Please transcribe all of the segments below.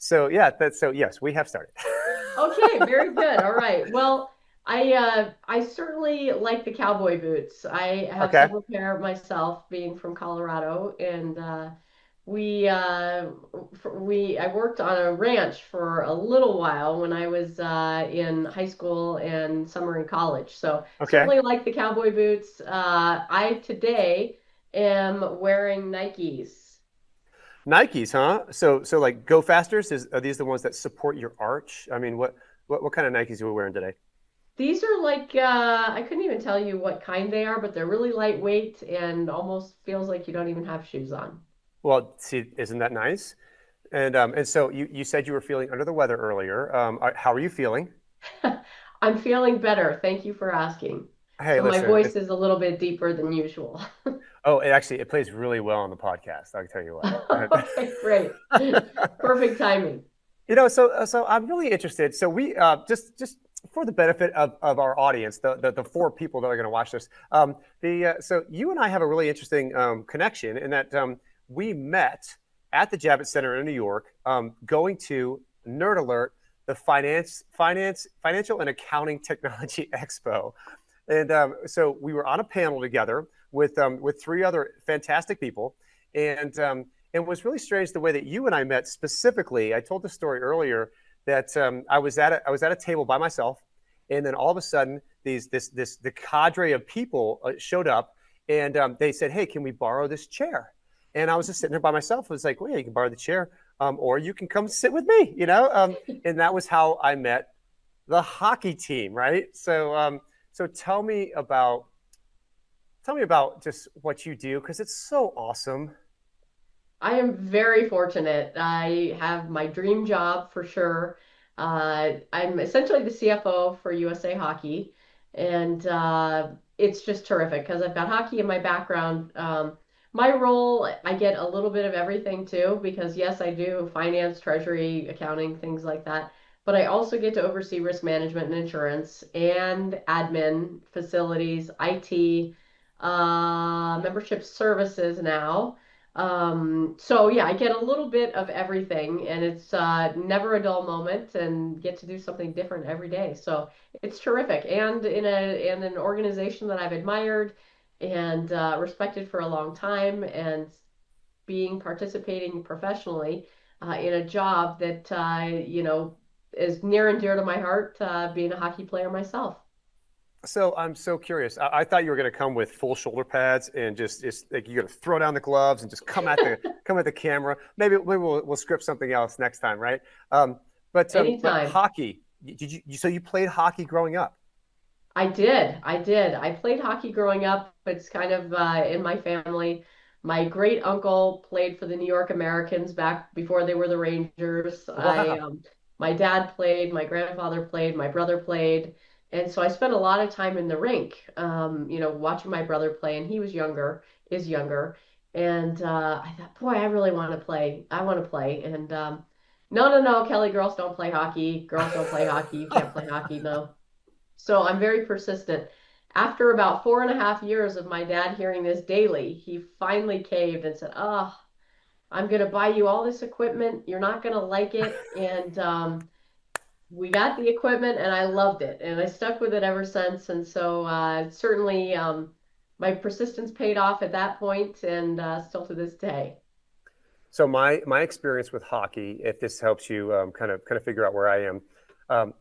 So yeah, so yes, we have started. Okay, very good. All right. Well, I certainly like the cowboy boots. I have Okay. several pair myself, being from Colorado, and we I worked on a ranch for a little while when I was in high school and summer in college. So Okay. certainly like the cowboy boots. I today am wearing Nikes. Nikes, huh? So like Go Fasters are these the ones that support your arch? I mean, what kind of Nikes are we wearing today? These are like I couldn't even tell you what kind they are, but they're really lightweight and almost feels like you don't even have shoes on. Well, see, isn't that nice? And so you said you were feeling under the weather earlier. How are you feeling? I'm feeling better. Thank you for asking. Hey, So my listen. voice is a little bit deper than usual. It plays really well on the podcast. I'll tell you what. Okay, great. Perfect timing. So I'm really interested. So we just for the benefit of our audience, the four people that are going to watch this, so you and I have a really interesting connection in that we met at the Javits Center in New York, going to Nerd Alert, the Financial and Accounting Technology Expo, and so we were on a panel together with three other fantastic people, and it was really strange the way that you and I met specifically. I told the story earlier that I was at a table by myself, and then all of a sudden the cadre of people showed up, and they said, "Hey, can we borrow this chair?" And I was just sitting there by myself. I was like, "Well, yeah, you can borrow the chair, or you can come sit with me," And that was how I met the hockey team, right? So tell me about just what you do because it's so awesome. I am very fortunate. I have my dream job for sure. I'm essentially the CFO for USA Hockey, and it's just terrific because I've got hockey in my background. My role, I get a little bit of everything too, because yes, I do finance, treasury, accounting, things like that. But I also get to oversee risk management and insurance and admin, facilities, IT, membership services now. So yeah, I get a little bit of everything, and it's never a dull moment, and get to do something different every day. So it's terrific, and in an organization that I've admired and respected for a long time, and being participating professionally in a job that is near and dear to my heart, being a hockey player myself. So I'm so curious. I thought you were going to come with full shoulder pads and just like you're going to throw down the gloves and just come at the camera. Maybe we'll script something else next time, right? But Anytime. hockey. So you played hockey growing up? I did. I did. I played hockey growing up. It's kind of in my family. My great uncle played for the New York Americans back before they were the Rangers. Wow. My dad played, my grandfather played, my brother played, and so I spent a lot of time in the rink, watching my brother play, and he was younger, is younger, and I thought, boy, I really want to play. I want to play, and no, no, no, Kelly, girls don't play hockey. Girls don't play hockey. You can't play hockey. No. So I'm very persistent. After about 4.5 years of my dad hearing this daily, he finally caved and said, "Oh, I'm going to buy you all this equipment. You're not going to like it." And we got the equipment, and I loved it. And I stuck with it ever since. And so certainly my persistence paid off at that point, and still to this day. So my experience with hockey, if this helps you kind of figure out where I am,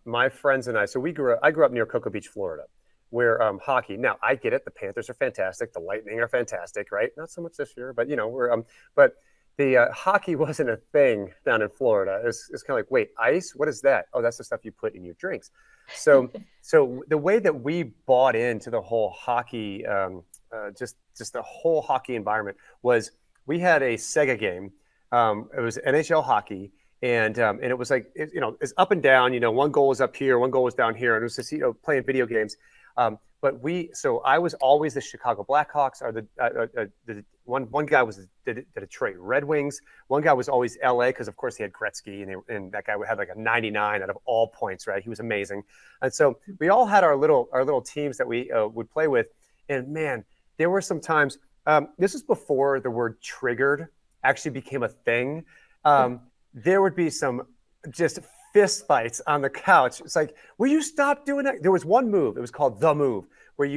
my friends and I. So I grew up near Cocoa Beach, Florida, where hockey. Now I get it. The Panthers are fantastic. The Lightning are fantastic, right? Not so much this year, but we're but the hockey wasn't a thing down in Florida. It's kind of like, wait, ice? What is that? Oh, that's the stuff you put in your drinks. So so the way that we bought into the whole hockey, just the whole hockey environment was we had a Sega game. It was NHL hockey, and it was like it's up and down. One goal was up here, one goal was down here, and it was just playing video games. So I was always the Chicago Blackhawks, or the one guy was the Detroit Red Wings. One guy was always LA because of course he had Gretzky, and that guy had like a 99 out of all points, right? He was amazing, and so we all had our little teams that we would play with, and man, there were some times. This is before the word triggered actually became a thing. Um, there would be some just fist fights on the couch. It's like, will you stop doing that? There was one move. It was called the move, where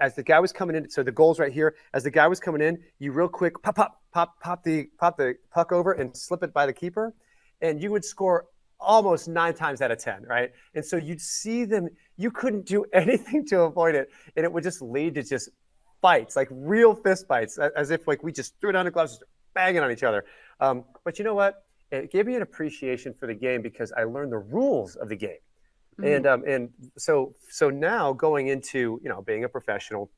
as the guy was coming in. So the goal's right here. As the guy was coming in, you real quick pop the puck over and slip it by the keeper, and you would score almost 9 times out of 10, right? And so you'd see them. You couldn't do anything to avoid it, and it would just lead to just fights, like real fist fights, as if like we just threw down the gloves, banging on each other. But you know what? It gave me an appreciation for the game because I learned the rules of the game. Mm. And so now going into being a professional,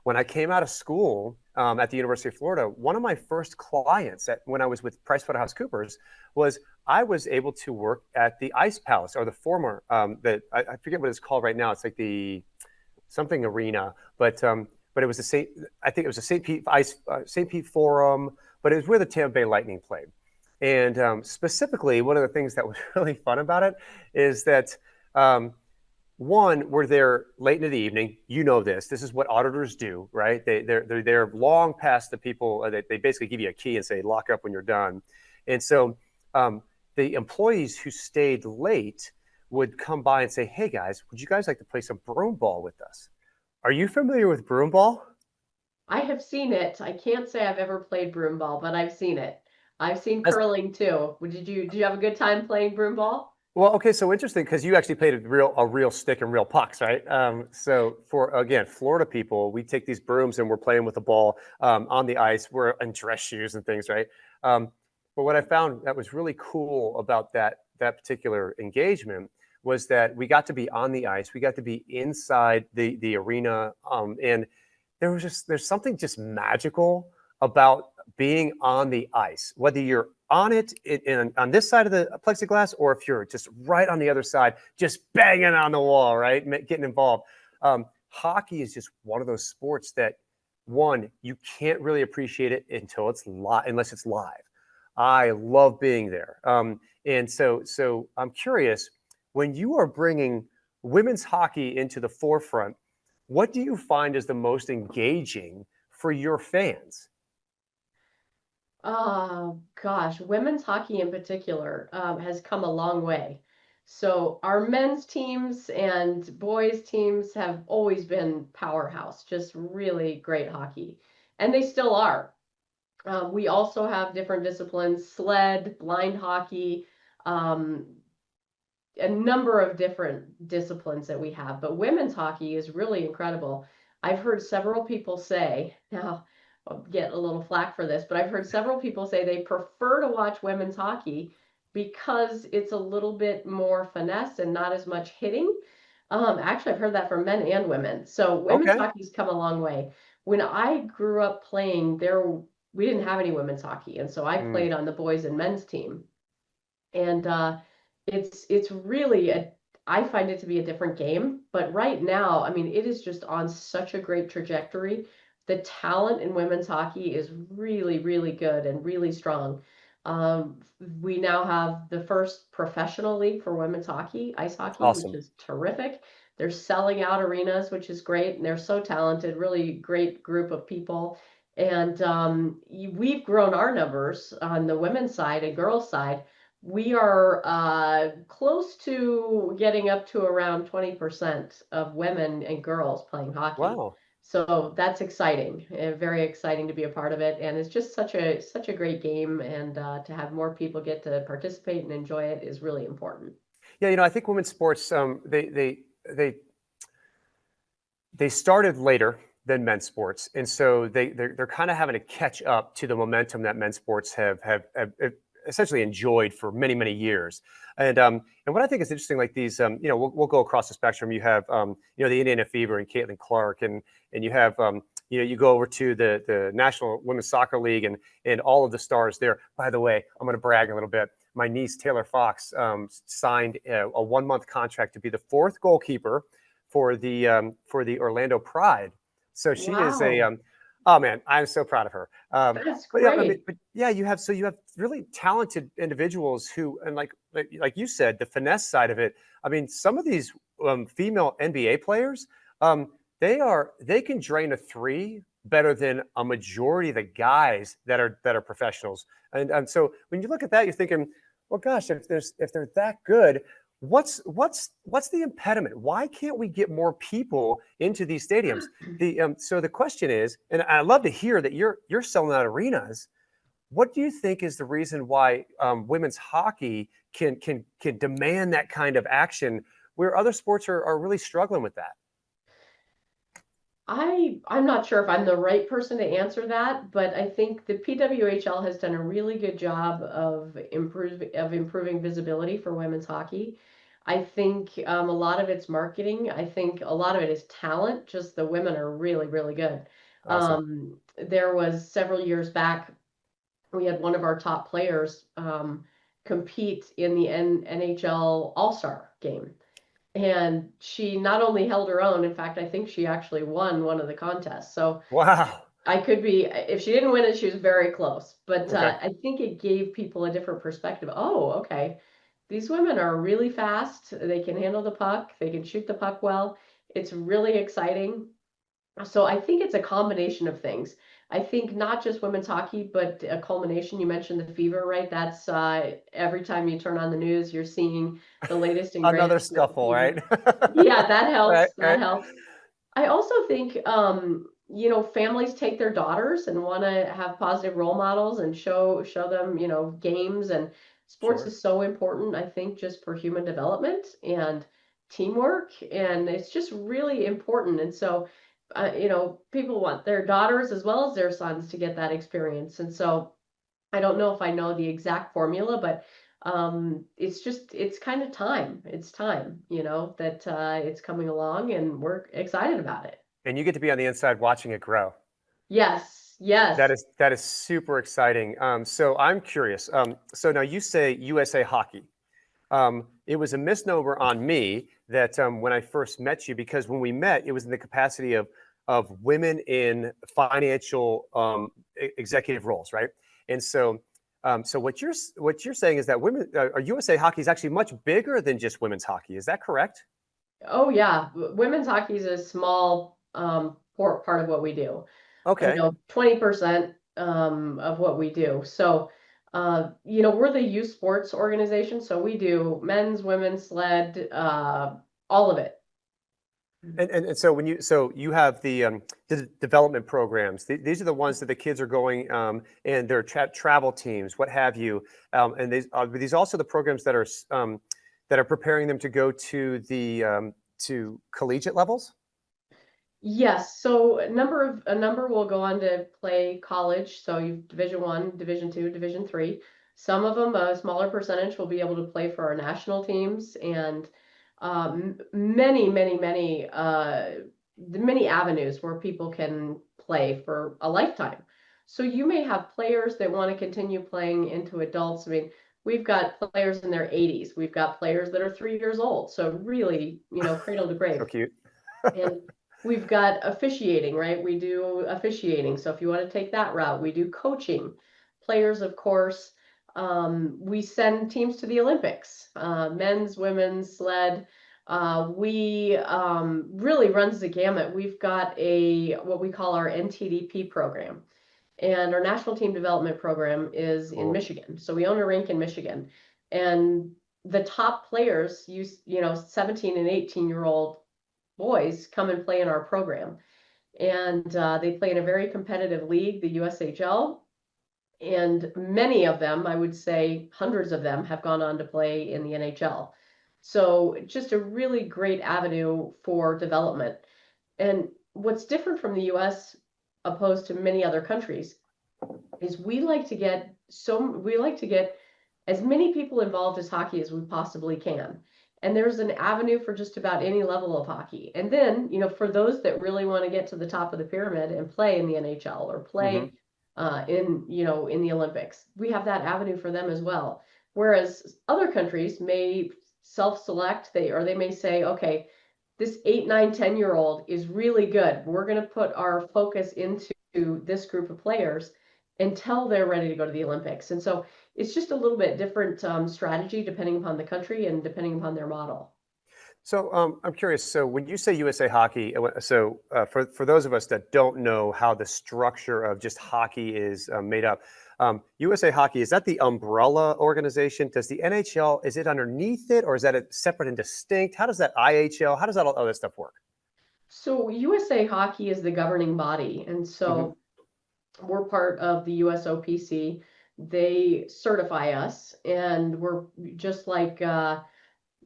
when I came out of school at the University of Florida, one of my first clients when I was with PricewaterhouseCoopers was I was able to work at the Ice Palace, or the former that I forget what it's called right now. It's like the something arena, but it was the St. I think it was the St. Pete Forum, but it was where the Tampa Bay Lightning played. And specifically, one of the things that was really fun about it is that one, we're there late into the evening. You know this. This is what auditors do, right? They're there long past the people. They basically give you a key and say lock up when you're done. And so the employees who stayed late would come by and say, "Hey guys, would you guys like to play some broom ball with us?" Are you familiar with broom ball? I have seen it. I can't say I've ever played broom ball, but I've seen it. I've seen That's, curling too. Did you have a good time playing broom ball? well, okay, so interesting because you actually played a real stick and real pucks, right? So for again, Florida people, we take these brooms and we're playing with the ball on the ice. We're in dress shoes and things, right? But what I found that was really cool about that particular engagement was that we got to be on the ice, we got to be inside the arena, and there's something just magical about being on the ice, whether you're on it on this side of the plexiglass, or if you're just right on the other side, just banging on the wall, right, getting involved. Hockey is just one of those sports that one you can't really appreciate it until it's live, unless it's live. I love being there, and so I'm curious when you are bringing women's hockey into the forefront. What do you find is the most engaging for your fans? Oh gosh, women's hockey in particular has come a long way. So our men's teams and boys teams have always been powerhouse, just really great hockey, and they still are. We also have different disciplines: sled, blind hockey, um, a number of different disciplines that we have. But women's hockey is really incredible. I've heard several people say, now I'll get a little flack for this, but I've heard several people say they prefer to watch women's hockey because it's a little bit more finesse and not as much hitting. Actually, I've heard that from men and women. So women's Okay. hockey's come a long way. When I grew up playing, we didn't have any women's hockey, and so I Mm, played on the boys and men's team. And it's really I find it to be a different game. But right now, I mean, it is just on such a great trajectory. The talent in women's hockey is really, really good and really strong. Um, we now have the first professional league for women's hockey, ice hockey, which awesome. is terrific. They're selling out arenas, which is great, and they're so talented, really great group of people. And we've grown our numbers on the women's side and girls' side. We are close to getting up to around 20% of women and girls playing hockey. Wow. So that's exciting, very exciting to be a part of it. And it's just such a great game. And to have more people get to participate and enjoy it is really important. Yeah, I think women's sports they started later than men's sports, and so they're kind of having to catch up to the momentum that men's sports have essentially enjoyed for many years. And what I think is interesting, like these, we'll go across the spectrum. You have the Indiana Fever and Caitlin Clark, and you have you go over to the National Women's Soccer League and all of the stars there. By the way, I'm going to brag a little bit. My niece Taylor Fox signed a 1 month contract to be the fourth goalkeeper for the Orlando Pride. So she is a Wow, oh man, I'm so proud of her. that's But yeah, I mean, great. but yeah, you have really talented individuals who, and like you said, the finesse side of it. I mean, some of these female NBA players, they can drain a three better than a majority of the guys that are professionals. And so when you look at that, you're thinking, well, gosh, if they're that good, what's the impediment? Why can't we get more people into these stadiums? So the question is, and I love to hear that you're selling out arenas. What do you think is the reason why women's hockey can demand that kind of action where other sports are really struggling with that? I'm not sure if I'm the right person to answer that, but I think the PWHL has done a really good job of improving visibility for women's hockey. I think a lot of it's marketing. I think a lot of it is talent. Just the women are really, really good. Awesome. There was several years back, we had one of our top players compete in the NHL All-Star game. And she not only held her own, in fact, I think she actually won one of the contests. So Wow. I could be, if she didn't win it, she was very close. But Okay. I think it gave people a different perspective. Oh, okay. These women are really fast. They can handle the puck. They can shoot the puck well. It's really exciting. So I think it's a combination of things. I think not just women's hockey, but a culmination. You mentioned the fever, right? That's every time you turn on the news, you're seeing the latest and Another greatest with the scuffle, fever. right? Yeah, that Right, helps. That right. helps. I also think, families take their daughters and want to have positive role models and show them, games, and sports Sure. is so important, I think, just for human development and teamwork, and it's just really important. And so, people want their daughters as well as their sons to get that experience. And so, I don't know if I know the exact formula, but it's kind of time. It's time, that it's coming along, and we're excited about it. And you get to be on the inside watching it grow. Yes, yes. That is super exciting. So I'm curious. So now you say USA Hockey. It was a misnomer on me that when I first met you, because when we met, it was in the capacity of women in financial executive roles, right? And so, so what you're saying is that women or USA Hockey is actually much bigger than just women's hockey. Is that correct? Oh yeah, women's hockey is a small part of what we do. Okay. 20% of what we do. So, we're the youth sports organization, so we do men's, women's, sled, all of it. And so so you have the development programs. These are the ones that the kids are going and their travel teams, what have you. And these also the programs that are preparing them to go to the to collegiate levels. Yes, so a number will go on to play college. So you've Division 1, Division 2, Division 3. Some of them, a smaller percentage, will be able to play for our national teams, and many avenues where people can play for a lifetime. So you may have players that want to continue playing into adults. I mean, we've got players in their 80s. We've got players that are 3 years old. So really, cradle to So grave. cute. And we've got officiating, right? We do officiating. So if you want to take that route, we do coaching. Players, of course, we send teams to the Olympics, men's, women's, sled. We really runs the gamut. We've got what we call our NTDP program. And our national team development program is in Cool. Michigan. So we own a rink in Michigan. And the top players, 17 and 18-year-old boys come and play in our program. And they play in a very competitive league, the USHL. And many of them, I would say hundreds of them, have gone on to play in the NHL. So just a really great avenue for development. And what's different from the US opposed to many other countries is we like to get as many people involved as hockey as we possibly can. And there's an avenue for just about any level of hockey. And then, for those that really want to get to the top of the pyramid and play in the NHL or Hmm. play in the Olympics, we have that avenue for them as well. Whereas other countries may self-select, they may say, okay, this 8, 9, 10-year-old is really good. We're going to put our focus into this group of players until they're ready to go to the Olympics. And so it's just a little bit different strategy depending upon the country and depending upon their model. So I'm curious. So when you say USA Hockey, for those of us that don't know how the structure of just hockey is made up, USA Hockey, is that the umbrella organization? Does the NHL, is it underneath it, or is that a separate and distinct? How does that IHL? How does that all that stuff work? So USA Hockey is the governing body, and Hmm. so we're part of the USOPC. They certify us, and we're just like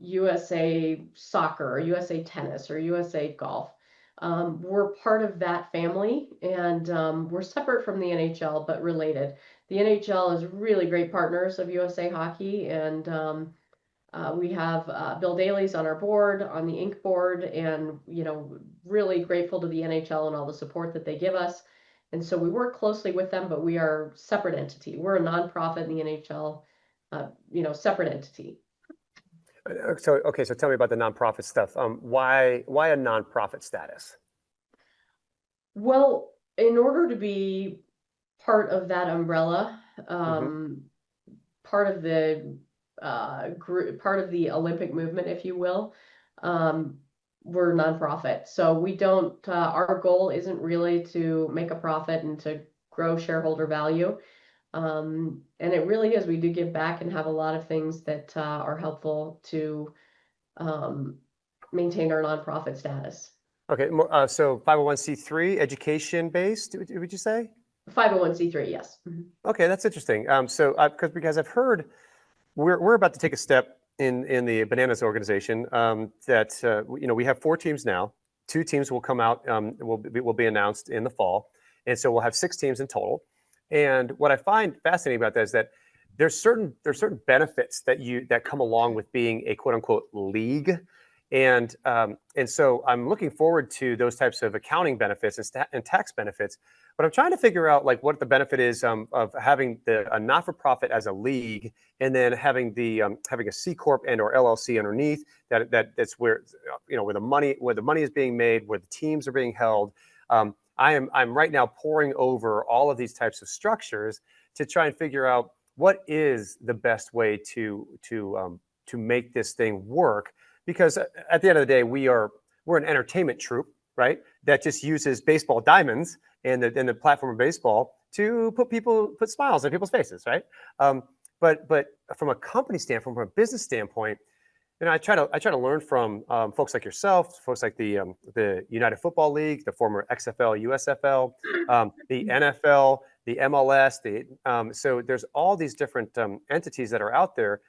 USA Soccer or USA Tennis or USA Golf. We're part of that family, and we're separate from the NHL, but related. The NHL is really great partners of USA Hockey, and we have Bill Daly's on our board, on the Inc. board, and really grateful to the NHL and all the support that they give us. And so we work closely with them, but we are a separate entity. We're a nonprofit in the NHL, separate entity. So okay, so tell me about the nonprofit stuff. Why a nonprofit status? Well, in order to be part of that umbrella, Hmm. part of the group, part of the Olympic movement, if you will. Um, we're nonprofit, so we don't. Our goal isn't really to make a profit and to grow shareholder value. And it really is. We do give back and have a lot of things that are helpful to um, maintain our nonprofit status. Okay, so 501c3, education based, would you say? 501(c)(3), yes. Mhm. Okay, that's interesting. Because I've heard we're about to take a step in the Bananas organization that we have 4 teams now. 2 teams will come out will be announced in the fall, and so we'll have 6 teams in total. And what I find fascinating about that is that there's certain benefits that come along with being a quote unquote league, and so I'm looking forward to those types of accounting benefits and tax benefits. But I'm trying to figure out like what the benefit is of having a not-for-profit as a league, and then having a C corp and or LLC underneath that's where where the money is being made, where the teams are being held. I'm right now poring over all of these types of structures to try and figure out what is the best way to make this thing work. Because at the end of the day, we're an entertainment troupe, right? That just uses baseball diamonds and the platform of baseball to put smiles on people's faces, right? But from a company standpoint, from a business standpoint, I try to learn from folks like yourself, folks like the United Football League, the former XFL, USFL, the NFL, the MLS. So there's all these different entities that are out there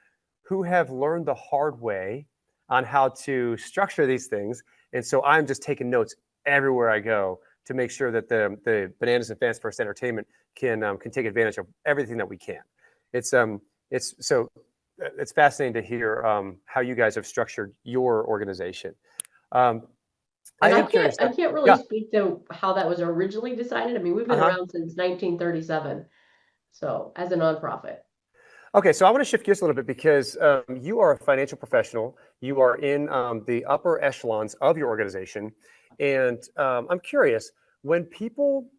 who have learned the hard way on how to structure these things, and so I'm just taking notes everywhere I go to make sure that the Bananas and Fans First Entertainment can take advantage of everything that we can. It's it's so it's fascinating to hear how you guys have structured your organization. Um, I And am curious. I can't really Yeah. speak to how that was originally decided. I mean, we've Uh been huh. around since 1937, so as a nonprofit. Okay, so I want to shift gears a little bit because you are a financial professional. You are in the upper echelons of your organization, and I'm curious when people.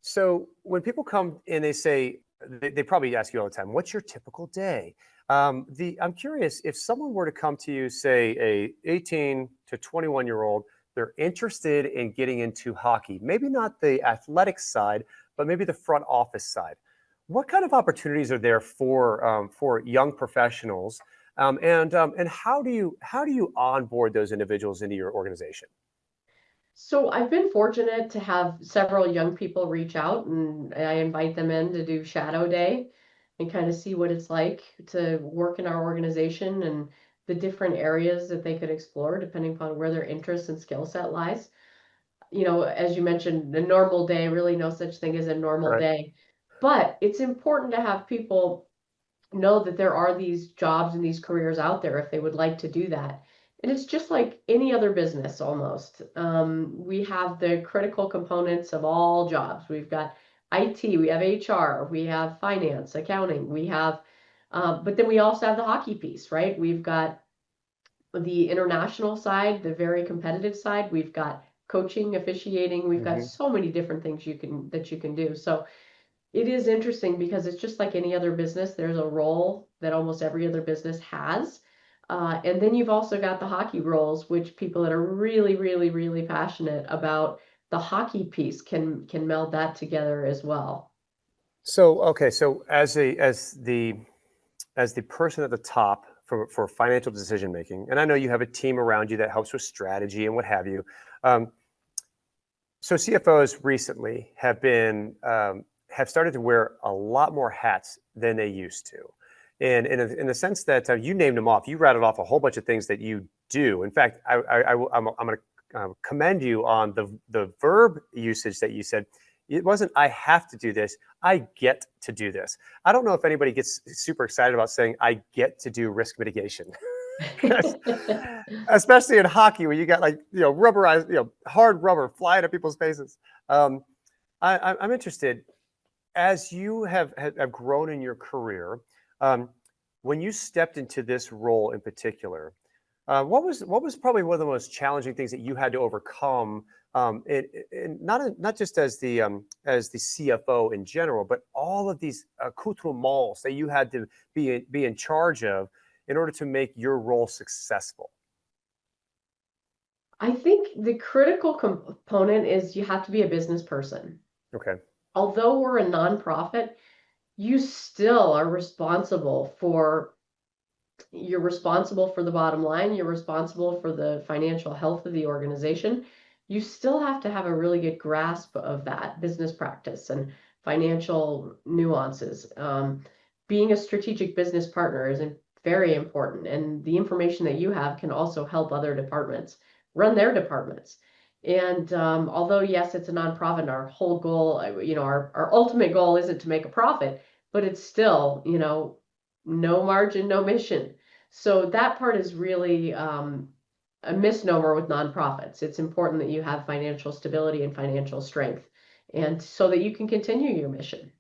So when people come and they say they probably ask you all the time, "What's your typical day?" I'm curious if someone were to come to you, say a 18 to 21-year-old, they're interested in getting into hockey, maybe not the athletic side, but maybe the front office side. What kind of opportunities are there for young professionals, and how do you onboard those individuals into your organization? So I've been fortunate to have several young people reach out, and I invite them in to do Shadow Day and kind of see what it's like to work in our organization and the different areas that they could explore depending upon where their interest and skill set lies. As you mentioned, a normal day, really no such thing as a normal Right. day. But it's important to have people know that there are these jobs and these careers out there if they would like to do that. And it's just like any other business almost. We have the critical components of all jobs. We've got IT, we have HR, we have finance, accounting, but then we also have the hockey piece, right? We've got the international side, the very competitive side. We've got coaching, officiating. We've got Hmm. so many different things you can do. So it is interesting because it's just like any other business. There's a role that almost every other business has. And then you've also got the hockey roles, which people that are really, really, really passionate about the hockey piece can meld that together as well. So okay, so as the person at the top for financial decision making, and I know you have a team around you that helps with strategy and what have you. Um, so CFOs recently have started to wear a lot more hats than they used to, and in the sense that you named them off, you rattled off a whole bunch of things that you do. In fact, I'm going to commend you on the verb usage that you said. It wasn't I have to do this. I get to do this. I don't know if anybody gets super excited about saying I get to do risk mitigation. Especially in hockey where you got like rubberized hard rubber flying at people's faces. um, I'm interested as you have grown in your career. um, when you stepped into this role in particular, what was probably one of the most challenging things that you had to overcome, not just as the CFO in general, but all of these accoutrements that you had to be in charge of in order to make your role successful? I think the critical component is you have to be a business person. Okay. Although we're a nonprofit, you still are responsible for you're responsible for the bottom line, you're responsible for the financial health of the organization. You still have to have a really good grasp of that business practice and financial nuances. Being a strategic business partner is very important, and the information that you have can also help other departments run their departments. And although, yes, it's a nonprofit, our whole goal, our ultimate goal isn't to make a profit, but it's still, no margin, no mission. So that part is really a misnomer with nonprofits. It's important that you have financial stability and financial strength, and so that you can continue your mission.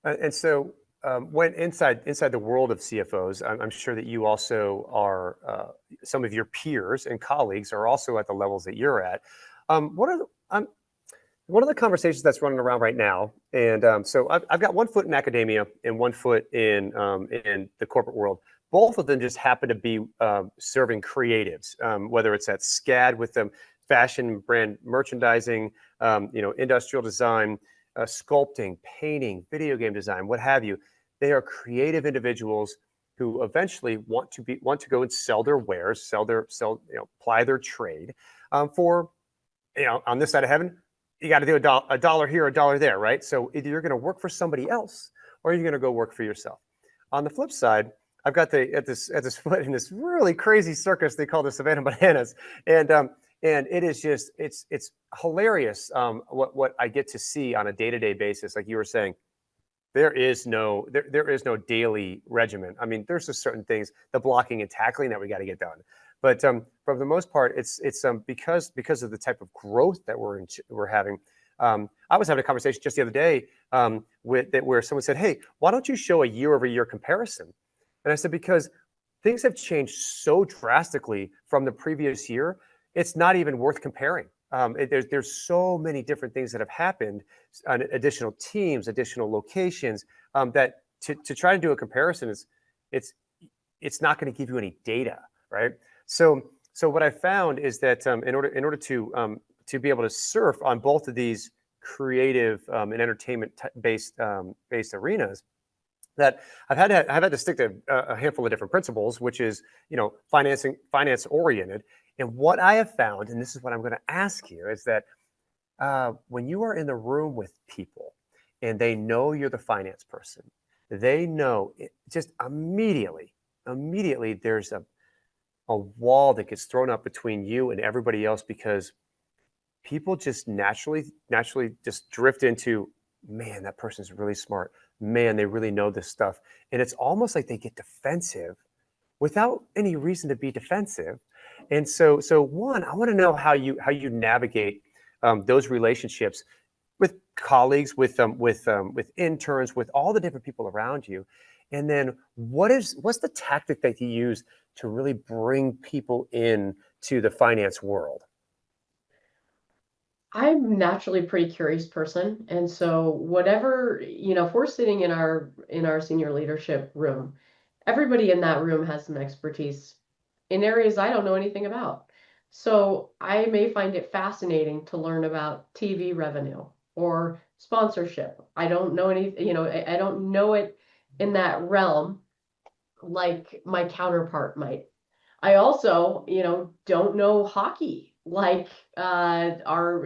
And so, when inside the world of CFOs, I'm sure that you also are. Some of your peers and colleagues are also at the levels that you're at. What are one of the conversations that's running around right now, and so I've got one foot in academia and one foot in the corporate world. Both of them just happen to be serving creatives, whether it's at SCAD with them, fashion brand merchandising, industrial design, sculpting, painting, video game design, what have you. They are creative individuals who eventually want to go and sell their wares, ply their trade, for on this side of heaven. You got to do a dollar here, a dollar there, right? So either you're going to work for somebody else or you're going to go work for yourself. On the flip side, I've got at this foot in this really crazy circus they call the Savannah Bananas, and it is just it's hilarious, what I get to see on a day-to-day basis. Like you were saying, there is no daily regimen. I mean, there's just certain things, the blocking and tackling that we got to get done. But for the most part, it's because of the type of growth that we're having. I was having a conversation just the other day, where someone said, "Hey, why don't you show a year-over-year comparison?" And I said, because things have changed so drastically from the previous year, it's not even worth comparing. There's so many different things that have happened, additional teams, additional locations, that to try to do a comparison it's it's not going to give you any data, right? So what I found is that, in order to be able to surf on both of these creative, and entertainment based arenas, that I've had to stick to a handful of different principles, which is finance oriented. And what I have found, and this is what I'm going to ask you, is that when you are in the room with people and they know you're the finance person, they know it, just immediately there's a wall that gets thrown up between you and everybody else, because people just naturally just drift into, man, that person's really smart. Man, they really know this stuff. And it's almost like they get defensive without any reason to be defensive. And so one, I want to know how you navigate those relationships with colleagues, with interns, with all the different people around you. And then what's the tactic that you use to really bring people in to the finance world? I'm naturally a pretty curious person, and so whatever, if we're sitting in our senior leadership room, everybody in that room has some expertise in areas I don't know anything about. So I may find it fascinating to learn about TV revenue or sponsorship. I don't know any, I don't know it in that realm like my counterpart might. I also, don't know hockey like our,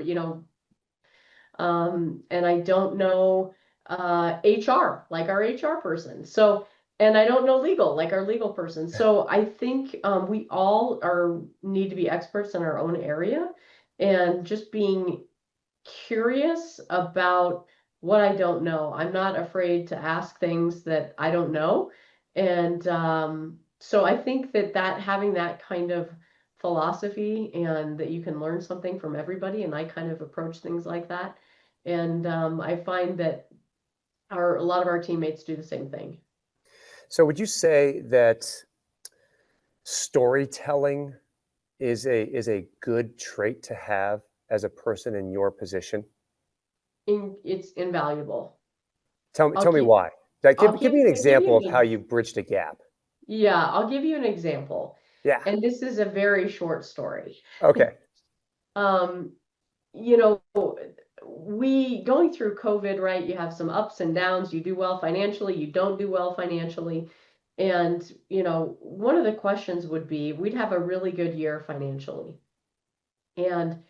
and I don't know HR like our HR person. So, and I don't know legal like our legal person. So I think we all are need to be experts in our own area, and just being curious about what I don't know. I'm not afraid to ask things that I don't know. And so I think that having that kind of philosophy, and that you can learn something from everybody, and I kind of approach things like that. And I find that a lot of our teammates do the same thing. So would you say that storytelling is a good trait to have as a person in your position? It's invaluable. Tell me, I'll tell me give why. Like, I'll give me an give you example of how an you bridged a gap. yeah, I'll give you an example. Yeah. And this is a very short story. Okay. Um, you know, we going through COVID, right? You have some ups and downs. You do well financially, you don't do well financially. And, one of the questions would be, we'd have a really good year financially. And,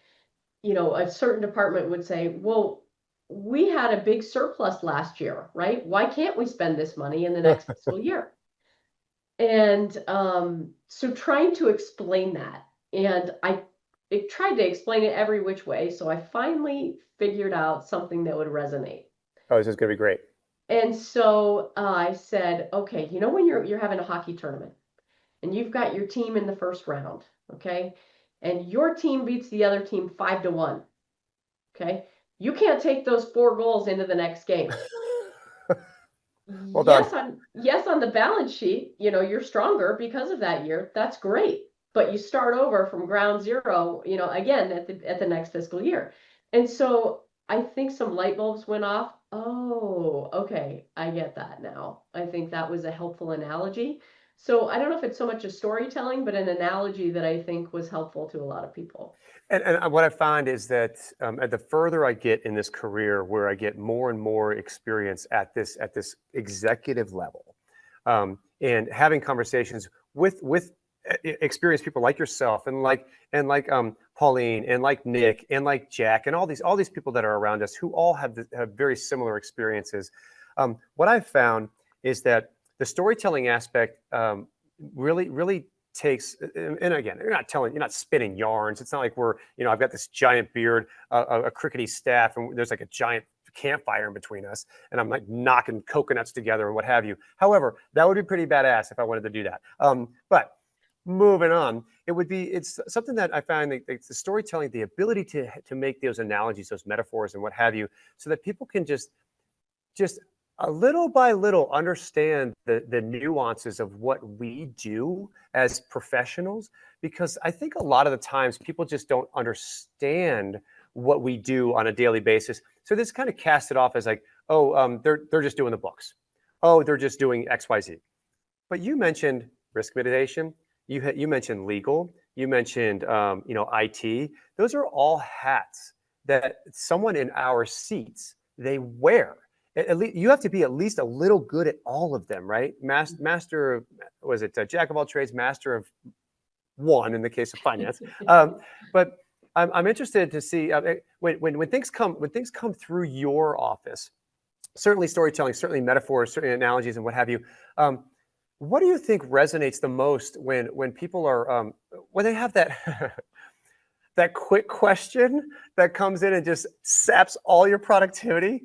a certain department would say, well, we had a big surplus last year, right? Why can't we spend this money in the next fiscal year? And so trying to explain that, and I tried to explain it every which way. So I finally figured out something that would resonate. Oh, this is going to be great. And so I said, okay, when you're having a hockey tournament and you've got your team in the first round, okay, and your team beats the other team 5-1, okay, you can't take those 4 goals into the next game. Well done. Yes, on the balance sheet, you're stronger because of that year. That's great. But you start over from ground zero, again at the next fiscal year. And so I think some light bulbs went off. Oh, okay, I get that now. I think that was a helpful analogy. So I don't know if it's so much a storytelling, but an analogy that I think was helpful to a lot of people. And what I find is that the further I get in this career, where I get more and more experience at this executive level, and having conversations with experienced people like yourself, and like Pauline, and like Nick, and like Jack, and all these people that are around us, who all have very similar experiences. What I've found is that the storytelling aspect really takes, and again, you're not spinning yarns. It's not like I've got this giant beard, a crickety staff, and there's like a giant campfire in between us, and I'm like knocking coconuts together and what have you. However, that would be pretty badass if I wanted to do that. But moving on, it's something that I find that the storytelling, the ability to make those analogies, those metaphors, and what have you, so that people can just a little by little understand the nuances of what we do as professionals, because I think a lot of the times people just don't understand what we do on a daily basis. So this kind of casts it off as like, oh, they're just doing the books. Oh, they're just doing XYZ. But you mentioned risk mitigation. You mentioned legal. You mentioned IT. Those are all hats that someone in our seats, they wear. At least you have to be at least a little good at all of them, right? Master of, was it jack of all trades, master of one in the case of finance. But I'm interested to see when things come through your office. Certainly storytelling, certainly metaphors, certainly analogies, and what have you. What do you think resonates the most when people are when they have that that quick question that comes in and just saps all your productivity?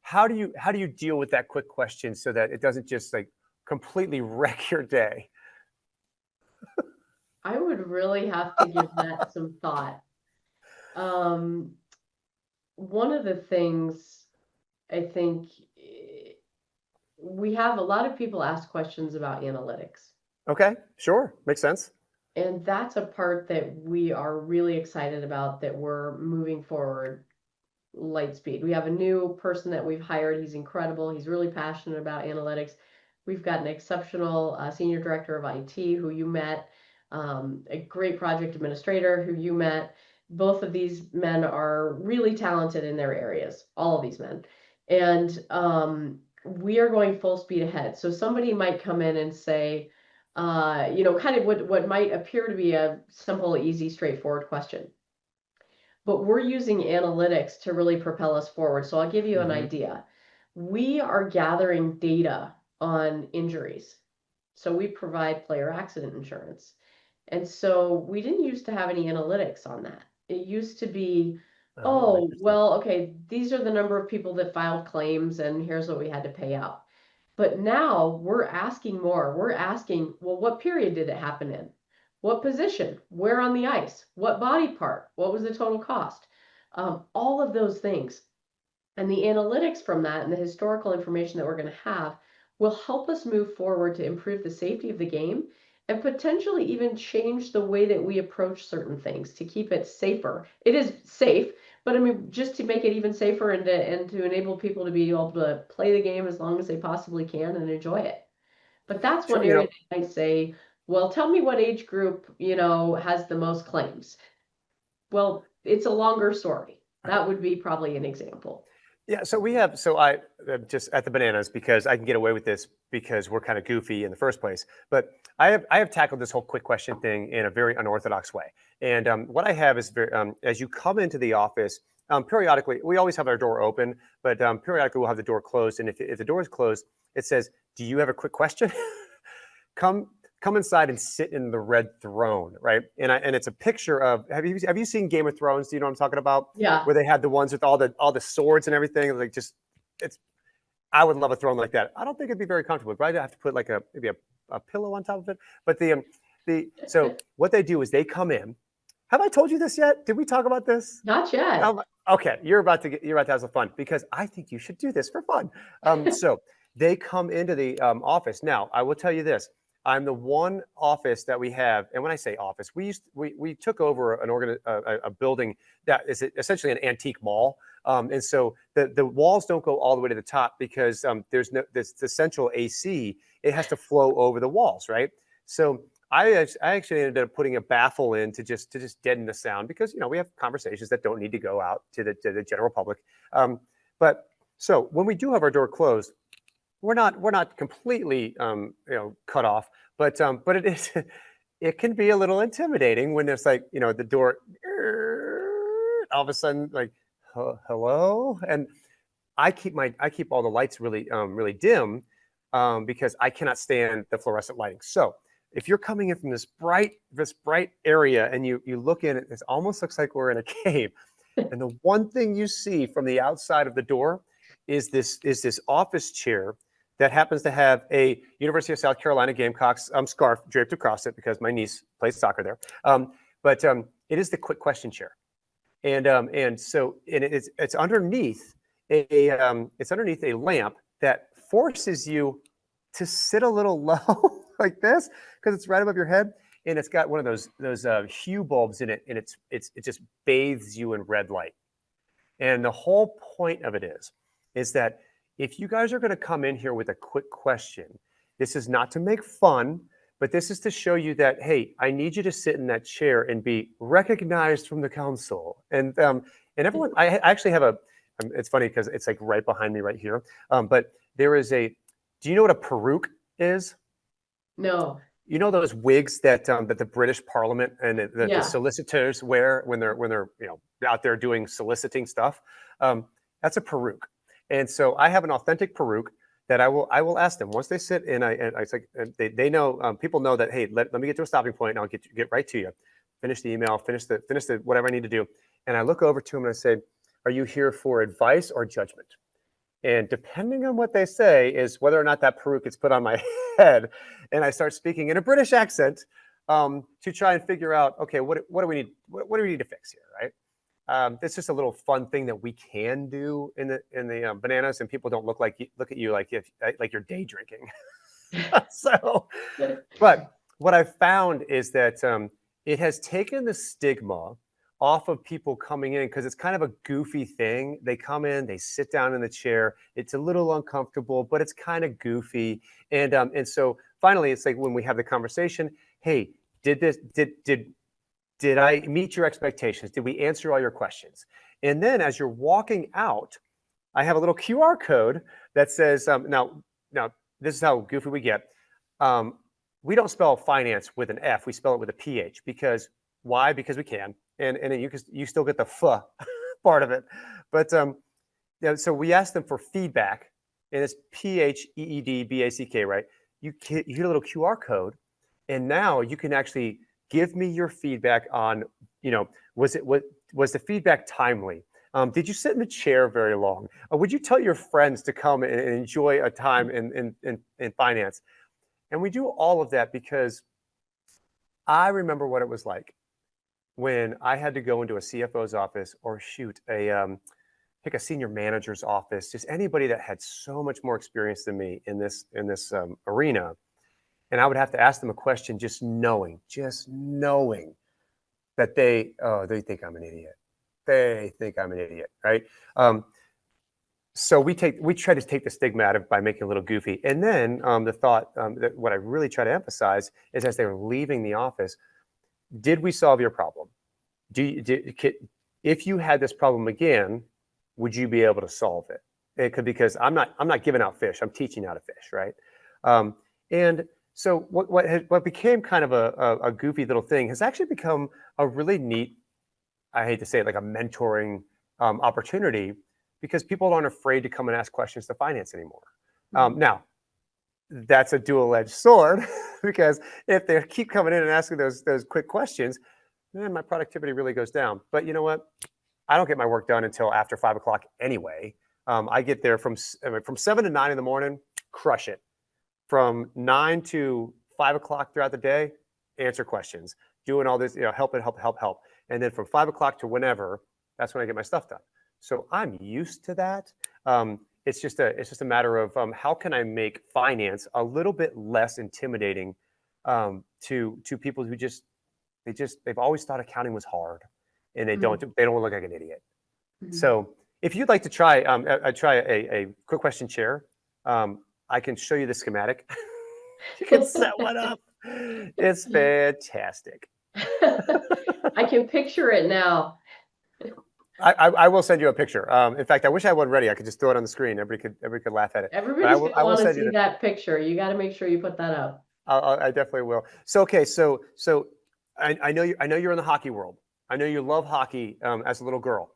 How do you deal with that quick question so that it doesn't just like completely wreck your day? I would really have to give that some thought. Um, One of the things I think we have a lot of people ask questions about analytics. Okay, sure, makes sense. And that's a part that we are really excited about, that we're moving forward light speed. We have a new person that we've hired. He's incredible. He's really passionate about analytics. We've got an exceptional senior director of IT who you met, a great project administrator who you met. Both of these men are really talented in their areas, all of these men. And we are going full speed ahead. So somebody might come in and say, kind of what might appear to be a simple, easy, straightforward question. But we're using analytics to really propel us forward. So I'll give you an Hmm. idea. We are gathering data on injuries. So we provide player accident insurance. And so we didn't used to have any analytics on that. It used to be, Oh, oh, interesting. well, okay, these are the number of people that filed claims, and here's what we had to pay out. But now we're asking more. We're asking, well, what period did it happen in? What position? Where on the ice? What body part? What was the total cost? All of those things. And the analytics from that and the historical information that we're going to have will help us move forward to improve the safety of the game and potentially even change the way that we approach certain things to keep it safer. It is safe, but I mean, just to make it even safer and to enable people to be able to play the game as long as they possibly can and enjoy it. But that's one Sure. area that I say, well, tell me what age group, has the most claims. Well, it's a longer story. That would be probably an example. Yeah, so we have, so I just at the bananas because I can get away with this because we're kind of goofy in the first place. But I have tackled this whole quick question thing in a very unorthodox way. And what I have is very, as you come into the office, periodically, we always have our door open, but periodically we'll have the door closed. And if the door is closed, it says, "Do you have a quick question?" come come inside and sit in the red throne, right? And it's a picture of, have you seen Game of Thrones? Do you know what I'm talking about? Yeah. Where they had the ones with all the swords and everything, like just it's. I would love a throne like that. I don't think it'd be very comfortable. But I'd have to put like maybe a pillow on top of it. But the so what they do is they come in. Have I told you this yet? Did we talk about this? Not yet. Okay, you're about to have some fun because I think you should do this for fun. So they come into the office. Now, I will tell you this: I'm the one office that we have, and when I say office, we took over a building that is essentially an antique mall, and so the walls don't go all the way to the top because there's no this the central AC. It has to flow over the walls, right? So I actually ended up putting a baffle in to just deaden the sound because we have conversations that don't need to go out to the general public. But so when we do have our door closed, we're not completely cut off, but it is it can be a little intimidating when it's like the door all of a sudden like hello, and I keep all the lights really dim because I cannot stand the fluorescent lighting. So if you're coming in from this bright area and you look in, it almost looks like we're in a cave. And the one thing you see from the outside of the door is this office chair that happens to have a University of South Carolina Gamecocks scarf draped across it because my niece plays soccer there. But it is the quick question chair, and it's underneath it's underneath a lamp that forces you to sit a little low like this because it's right above your head, and it's got one of those hue bulbs in it, and it just bathes you in red light. And the whole point of it is that if you guys are going to come in here with a quick question, this is not to make fun, but this is to show you that, hey, I need you to sit in that chair and be recognized from the council. And everyone, I actually have it's funny because it's like right behind me right here. But there is do you know what a peruke is? No. Those wigs that the British Parliament and the Yeah. solicitors wear when they're out there doing soliciting stuff. That's a peruke, and so I have an authentic peruke that I will ask them once they sit and it's like they know people know that, hey, let me get to a stopping point and I'll get right to you, finish the email, finish the whatever I need to do, and I look over to them and I say, are you here for advice or judgment? And depending on what they say is whether or not that peruke gets put on my head. And I start speaking in a British accent to try and figure out, okay, what do we need? What do we need to fix here, right? It's just a little fun thing that we can do in the bananas, and people don't look at you like you're day drinking. So, but what I've found is that it has taken the stigma off of people coming in because it's kind of a goofy thing. They come in, they sit down in the chair. It's a little uncomfortable, but it's kind of goofy. And so finally, it's like when we have the conversation, hey, did I meet your expectations? Did we answer all your questions? And then as you're walking out, I have a little QR code that says, now this is how goofy we get. We don't spell finance with an F. We spell it with a PH because why? Because we can. And you still get the F part of it. But so we asked them for feedback, and it's PHEEDBACK, right? You hit a little QR code, and now you can actually give me your feedback on, was the feedback timely? Did you sit in the chair very long? Would you tell your friends to come and enjoy a time in finance? And we do all of that because I remember what it was like when I had to go into a CFO's office or pick a senior manager's office, just anybody that had so much more experience than me in this arena. And I would have to ask them a question, just knowing that they think I'm an idiot. They think I'm an idiot, right? So we try to take the stigma out of it by making it a little goofy. And then the thought that what I really try to emphasize is as they were leaving the office, did we solve your problem? If you had this problem again, would you be able to solve it? Because I'm not giving out fish, I'm teaching how to fish, right? And so what became kind of a goofy little thing has actually become a really neat, I hate to say it, like a mentoring opportunity, because people aren't afraid to come and ask questions to finance anymore. Now, that's a dual-edged sword because if they keep coming in and asking those quick questions, then my productivity really goes down. But you know what? I don't get my work done until after 5 o'clock anyway. I get there from 7 to 9 in the morning, crush it. From 9 to 5 o'clock throughout the day, answer questions, doing all this, help. And then from 5 o'clock to whenever, that's when I get my stuff done. So I'm used to that. It's just a matter of how can I make finance a little bit less intimidating to people who they've always thought accounting was hard, and they don't look like an idiot. Mm-hmm. So if you'd like to try a quick question chair, I can show you the schematic. You can set one up. It's fantastic. I can picture it now. I will send you a picture. In fact, I wish I had one ready. I could just throw it on the screen. Everybody could laugh at it. Everybody's going to want to see that picture. You got to make sure you put that up. I definitely will. So okay, so I know you're in the hockey world. I know you love hockey as a little girl.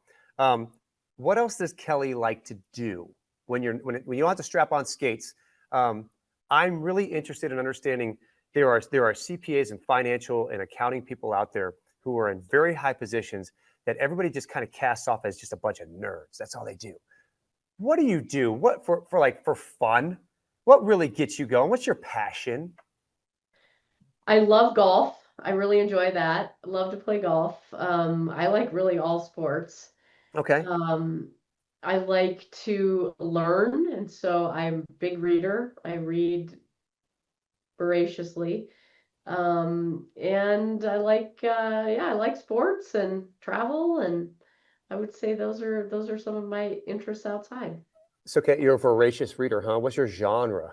What else does Kelly like to do when you don't have to strap on skates? I'm really interested in understanding there are CPAs and financial and accounting people out there who are in very high positions that everybody just kind of casts off as just a bunch of nerds. That's all they do. What do you do? What for fun? What really gets you going? What's your passion? I love golf. I really enjoy that. I love to play golf. I like really all sports. Okay. I like to learn, and so I'm a big reader. I read voraciously. And I like sports and travel, and I would say those are some of my interests outside. So, okay, you're a voracious reader, huh? What's your genre?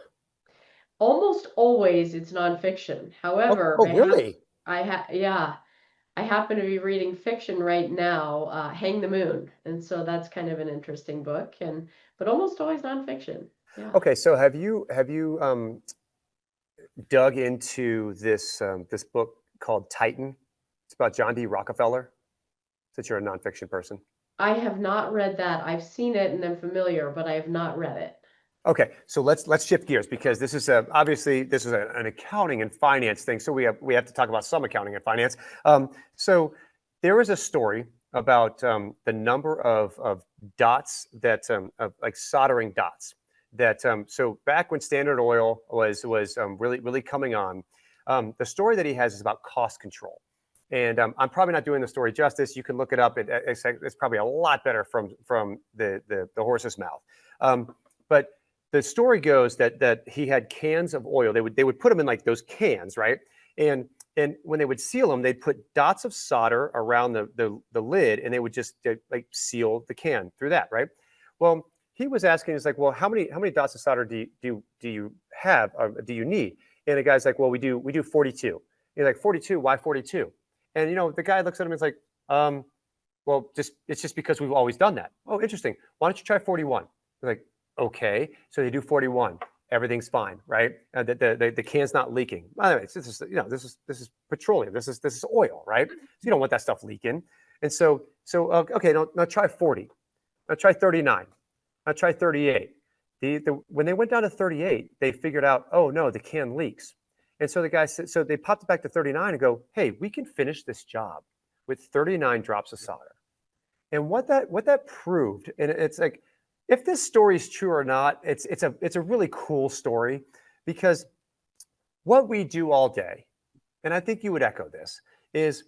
Almost always it's nonfiction. However, really? I happen to be reading fiction right now, Hang the Moon, and so that's kind of an interesting book, but almost always nonfiction. Yeah. Okay, so have you dug into this book called Titan? It's about John D. Rockefeller, since you're a nonfiction person. I have not read that. I've seen it and I'm familiar, but I have not read it. Okay, so let's shift gears because this is obviously an accounting and finance thing. So we have to talk about some accounting and finance. So there is a story about the number of dots that like soldering dots that so back when Standard Oil was really coming on, the story that he has is about cost control. And I'm probably not doing the story justice. You can look it up. It's probably a lot better from the horse's mouth. But the story goes that he had cans of oil. They would put them in like those cans, right? And And when they would seal them, they'd put dots of solder around the lid, and they would just like seal the can through that, right? Well, he was asking, he's like, well, how many dots of solder do you have? Do you need? And the guy's like, well, we do 42. He's like, 42? Why 42? And the guy looks at him and is like, well, it's just because we've always done that. Oh, interesting. Why don't you try 41? They're like, okay. So they do 41. Everything's fine, right? The can's not leaking. By the way, this is petroleum. This is oil, right? So you don't want that stuff leaking. And okay, now try 40. Now try 39. Now try 38. When they went down to 38, they figured out, oh no, the can leaks. And so the guy said, so they popped it back to 39 and go, hey, we can finish this job with 39 drops of solder. And what that proved, and it's like, if this story is true or not, it's a really cool story, because what we do all day, and I think you would echo this, is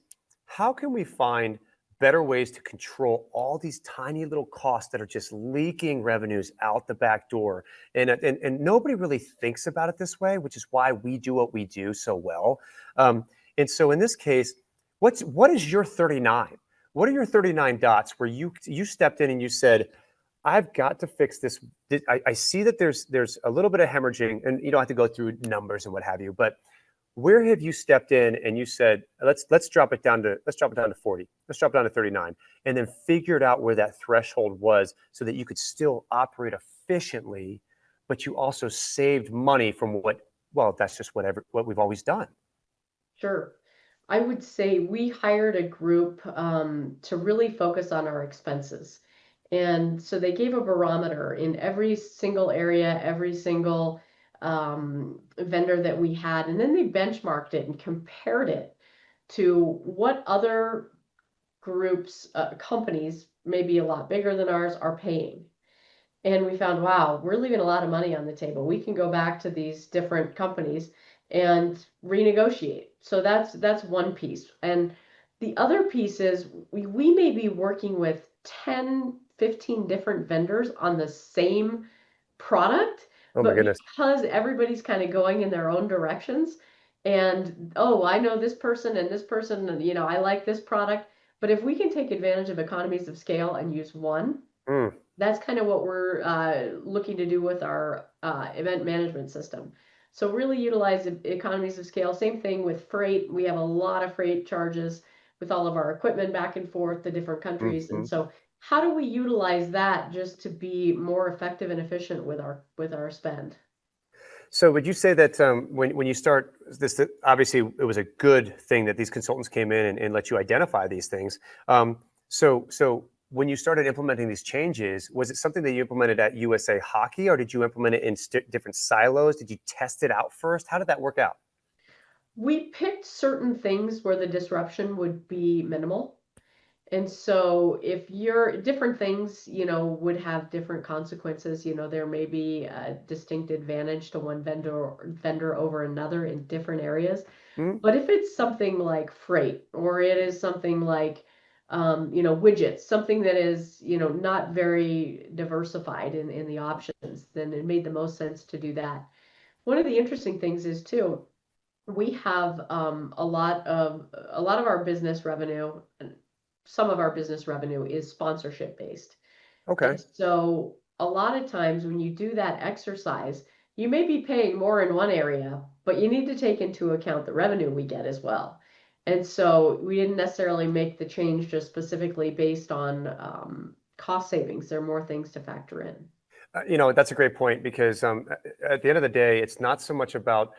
how can we find better ways to control all these tiny little costs that are just leaking revenues out the back door. And nobody really thinks about it this way, which is why we do what we do so well. And so in this case, what is your 39? What are your 39 dots where you stepped in and you said, I've got to fix this. I see that there's a little bit of hemorrhaging, and you don't have to go through numbers and what have you, but where have you stepped in and you said, let's drop it down to 40, let's drop it down to 39, and then figured out where that threshold was so that you could still operate efficiently, but you also saved money from that's just what we've always done. Sure. I would say we hired a group to really focus on our expenses. And so they gave a barometer in every single area, every single vendor that we had, and then they benchmarked it and compared it to what other groups, companies, maybe a lot bigger than ours, are paying. And we found, wow, we're leaving a lot of money on the table. We can go back to these different companies and renegotiate. So that's one piece. And the other piece is we may be working with 10, 15 different vendors on the same product, Oh my but goodness. because everybody's kind of going in their own directions, and oh, I know this person and this person, and I like this product. But if we can take advantage of economies of scale and use one, that's kind of what we're looking to do with our event management system. So really utilize economies of scale. Same thing with freight. We have a lot of freight charges with all of our equipment back and forth to different countries. And so how do we utilize that just to be more effective and efficient with our spend? So would you say that when you start this, that obviously it was a good thing that these consultants came in and let you identify these things. So when you started implementing these changes, was it something that you implemented at USA Hockey, or did you implement it in different silos? Did you test it out first? How did that work out? We picked certain things where the disruption would be minimal. And so if you're different things, would have different consequences. There may be a distinct advantage to one vendor over another in different areas. Mm-hmm. But if it's something like freight, or it is something like widgets, something that is, not very diversified in the options, then it made the most sense to do that. One of the interesting things is too, we have a lot of our business revenue, and some of our business revenue is sponsorship based. Okay. And so a lot of times when you do that exercise, you may be paying more in one area, but you need to take into account the revenue we get as well. And so we didn't necessarily make the change just specifically based on cost savings. There are more things to factor in. That's a great point, because at the end of the day, it's not so much about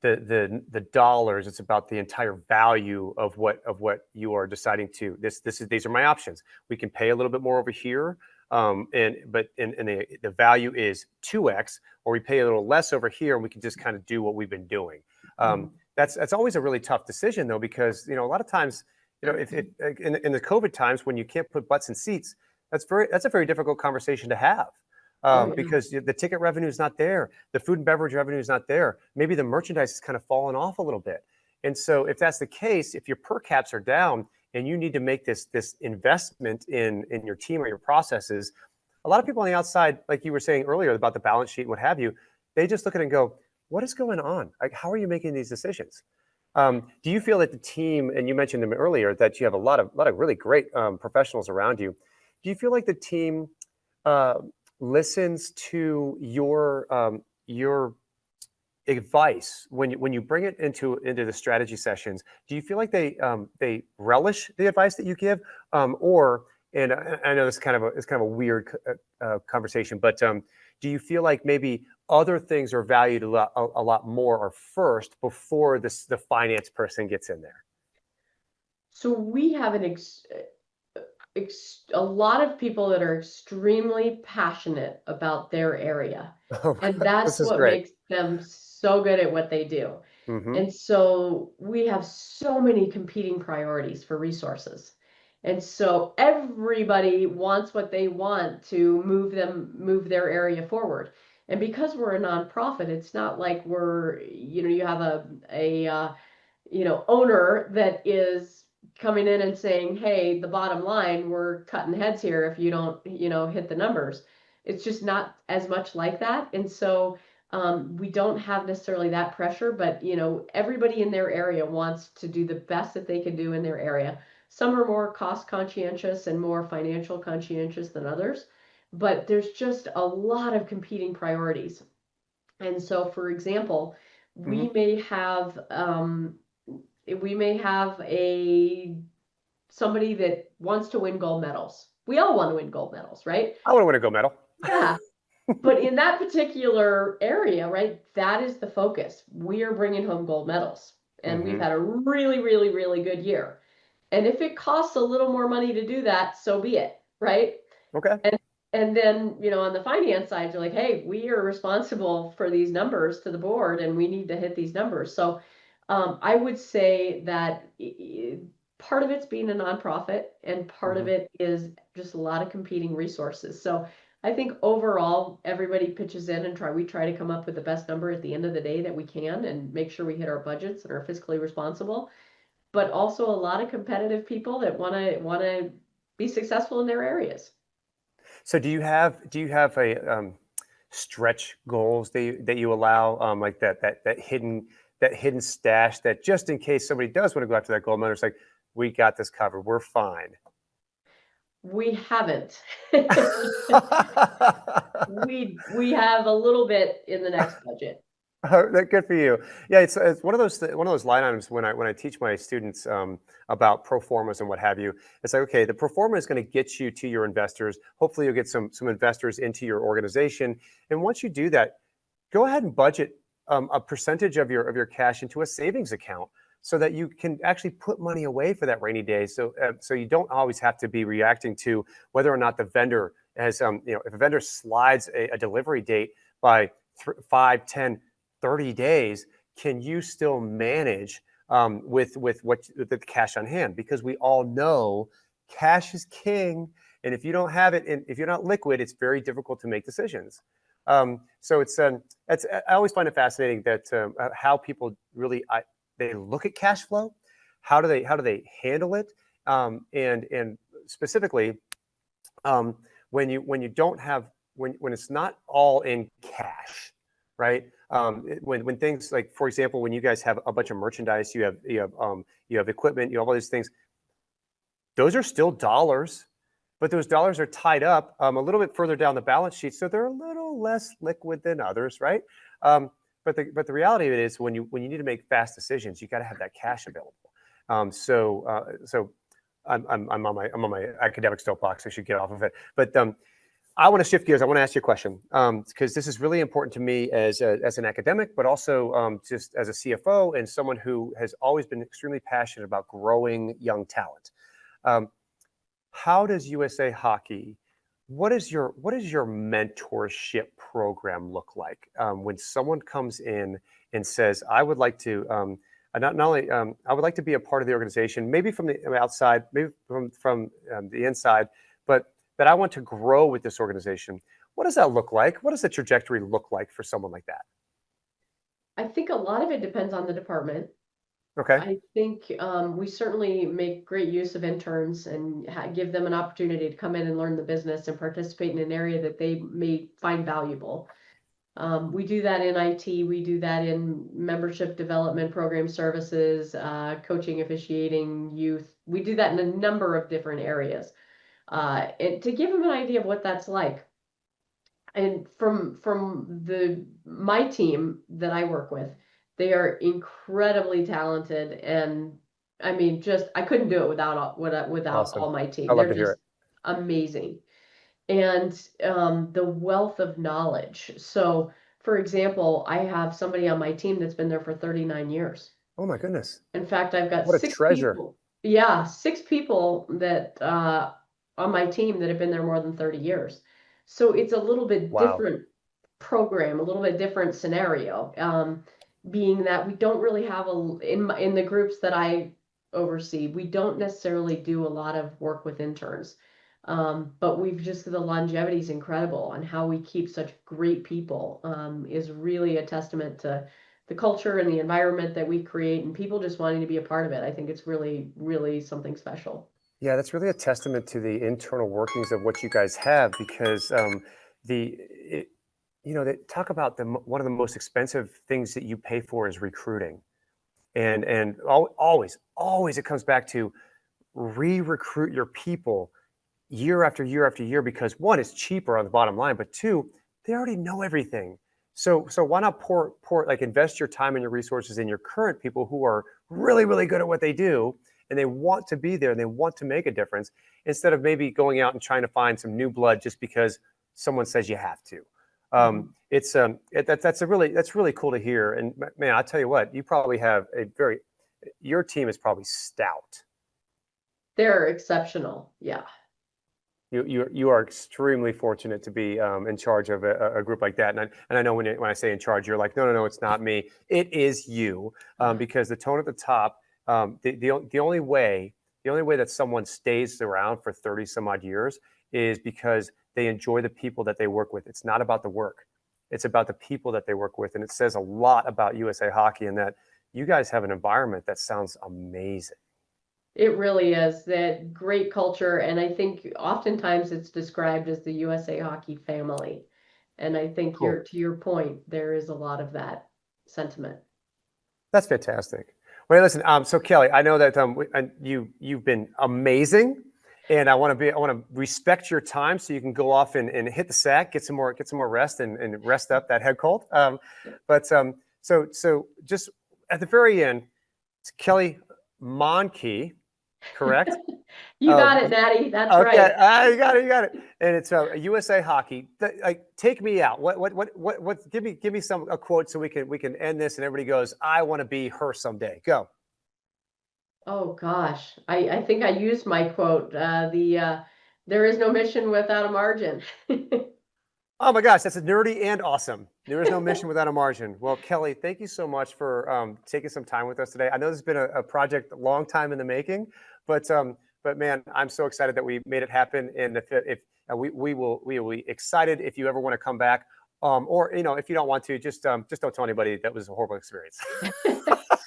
the dollars. It's about the entire value of what you are deciding to. These are my options. We can pay a little bit more over here, and the value is 2x, or we pay a little less over here, and we can just kind of do what we've been doing. That's always a really tough decision, though, because a lot of times, if in the COVID times, when you can't put butts in seats, that's a very difficult conversation to have. Because the ticket revenue is not there, the food and beverage revenue is not there. Maybe the merchandise has kind of fallen off a little bit. And so if that's the case, if your per caps are down and you need to make this investment in your team or your processes, a lot of people on the outside, like you were saying earlier about the balance sheet and what have you, they just look at it and go, what is going on? Like, how are you making these decisions? Do you feel that the team, and you mentioned them earlier, that you have a lot of really great professionals around you? Do you feel like the team uh, listens to your advice when you bring it into the strategy sessions? Do you feel like they relish the advice that you give, or and I know this is kind of a weird conversation, but do you feel like maybe other things are valued a lot more or first before the finance person gets in there? So we have a lot of people that are extremely passionate about their area. Oh, And this that's is what great. makes them so good at what they do. Hmm. And so we have so many competing priorities for resources. And so everybody wants what they want to move their area forward. And because we're a nonprofit, it's not like you have a owner that is coming in and saying, hey, the bottom line, we're cutting heads here if you don't hit the numbers. It's just not as much like that. And so we don't have necessarily that pressure, but everybody in their area wants to do the best that they can do in their area. Some are more cost conscientious and more financial conscientious than others, but there's just a lot of competing priorities. And so, for example, Hmm. we may have a somebody that wants to win gold medals. We all want to win gold medals, right? I want to win a gold medal. Yeah. But in that particular area, right, that is the focus. We are bringing home gold medals, and we've Hmm. had a really, really, really good year. And if it costs a little more money to do that, so be it, right? Okay. And and then, on the finance side, you're like, hey, we are responsible for these numbers to the board and we need to hit these numbers. So I would say that part of it's being a nonprofit and part of Hmm. it is just a lot of competing resources. So I think overall everybody pitches in and we try to come up with the best number at the end of the day that we can and make sure we hit our budgets and are fiscally responsible. But also a lot of competitive people that want to be successful in their areas. So do you have a stretch goals that you allow, like that hidden stash that just in case somebody does want to go after that gold medal, it's like we got this covered, we're fine. We haven't. We have a little bit in the next budget. Good for you. Yeah, it's one of those line items when I teach my students about pro formas and what have you. It's like, okay, the pro forma is going to get you to your investors. Hopefully, you'll get some investors into your organization, and once you do that, go ahead and budget a percentage of your cash into a savings account so that you can actually put money away for that rainy day. So you don't always have to be reacting to whether or not the vendor has if a vendor slides a delivery date by 5, 10, 30 days, can you still manage with the cash on hand? Because we all know cash is king, and if you don't have it, and if you're not liquid, it's very difficult to make decisions. So I always find it fascinating that how people really they look at cash flow. How do they handle it? And specifically, um, when you don't have when it's not all in cash, right? When things like, for example, when you guys have a bunch of merchandise, you have equipment, you have all these things. Those are still dollars, but those dollars are tied up a little bit further down the balance sheet, so they're a little less liquid than others, right? But the reality of it is, when you need to make fast decisions, you got to have that cash available. So I'm on my academic soapbox. I should get off of it. But I want to shift gears. I want to ask you a question because this is really important to me as an academic, but also just as a CFO and someone who has always been extremely passionate about growing young talent. Um, how does USA Hockey? What is your mentorship program look like when someone comes in and says, "I would like to not only I would like to be a part of the organization, maybe from the outside, maybe from the inside, but that I want to grow with this organization." What does that look like? What does the trajectory look like for someone like that? I think a lot of it depends on the department. Okay. I think we certainly make great use of interns and give them an opportunity to come in and learn the business and participate in an area that they may find valuable. We do that in IT. We do that in membership development program services, coaching, officiating, youth. We do that in a number of different areas. And to give them an idea of what that's like, and from the my team that I work with, they are incredibly talented, and I mean, just I couldn't do it without Awesome. all my I team. love They're to hear just it. amazing, and the wealth of knowledge. So, for example, I have somebody on my team that's been there for 39 years. Oh my goodness. In fact, I've got What a six treasure. people. Yeah, six people that on my team that have been there more than 30 years. So it's a little bit Wow. different program, a little bit different scenario. Being that we don't really have in the groups that I oversee, we don't necessarily do a lot of work with interns. But we've just the longevity is incredible, and how we keep such great people is really a testament to the culture and the environment that we create, and people just wanting to be a part of it. I think it's really, really something special. Yeah, that's really a testament to the internal workings of what you guys have because the it, they talk about one of the most expensive things that you pay for is recruiting, and always it comes back to re-recruit your people year after year after year because one, it's cheaper on the bottom line, but two, they already know everything. So why not pour like invest your time and your resources in your current people who are really really good at what they do and they want to be there and they want to make a difference instead of maybe going out and trying to find some new blood just because someone says you have to. Mhm. That's really cool to hear. And man, I'll tell you what, you probably have your team is probably stout. They're exceptional. Yeah. You are extremely fortunate to be in charge of a group like that. And I know when I say in charge, you're like, no, it's not me. It is you, because the tone at the top, the only way that someone stays around for 30 some odd years is because they enjoy the people that they work with. It's not about the work. It's about the people that they work with. And it says a lot about USA Hockey in that you guys have an environment that sounds amazing. It really is that great culture, and I think oftentimes it's described as the USA Hockey family. And I think Cool. to your point, there is a lot of that sentiment. That's fantastic. Well, listen. So Kelly, I know that you've been amazing, and I want to respect your time so you can go off and hit the sack, get some more rest, and rest up that head cold. So just at the very end, it's Kelly Mahncke, correct? You got it, Natty. That's Okay, right. you got it, you got it. And it's USA Hockey. Like, take me out. What? Give me a quote so we can end this, and everybody goes, I want to be her someday. Go. Oh gosh, I think I used my quote. There is no mission without a margin. Oh my gosh, that's nerdy and awesome. There is no mission without a margin. Well, Kelly, thank you so much for taking some time with us today. I know this has been a project a long time in the making, but man, I'm so excited that we made it happen. And if we will be excited if you ever want to come back, or if you don't want to, just don't tell anybody that was a horrible experience.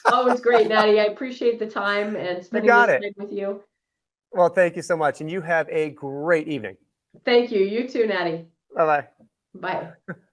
Oh, it's great, Natty. I appreciate the time and You spending got this it. time with you. Well, thank you so much, and you have a great evening. Thank you. You too, Natty. Bye bye. Bye.